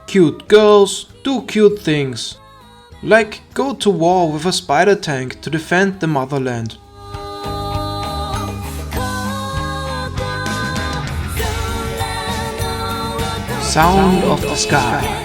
Cute girls do cute things, like go to war with a spider tank to defend the motherland. Sound of the Sky.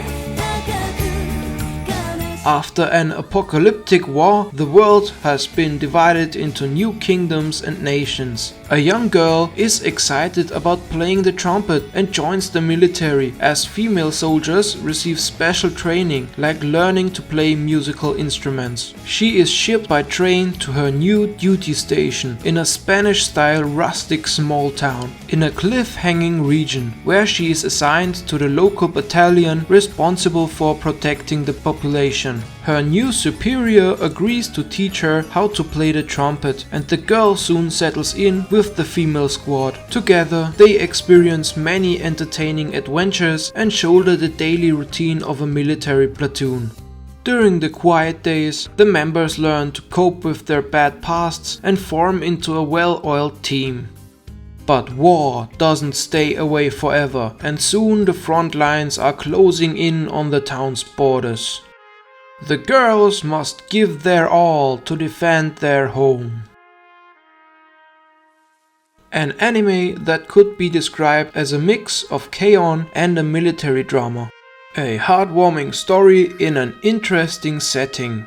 After an apocalyptic war, the world has been divided into new kingdoms and nations. A young girl is excited about playing the trumpet and joins the military, as female soldiers receive special training, like learning to play musical instruments. She is shipped by train to her new duty station in a Spanish-style rustic small town in a cliff-hanging region, where she is assigned to the local battalion responsible for protecting the population. Her new superior agrees to teach her how to play the trumpet, and the girl soon settles in with the female squad. Together, they experience many entertaining adventures and shoulder the daily routine of a military platoon. During the quiet days, the members learn to cope with their bad pasts and form into a well-oiled team. But war doesn't stay away forever, and soon the front lines are closing in on the town's borders. The girls must give their all to defend their home. An anime that could be described as a mix of K-On! And a military drama. A heartwarming story in an interesting setting.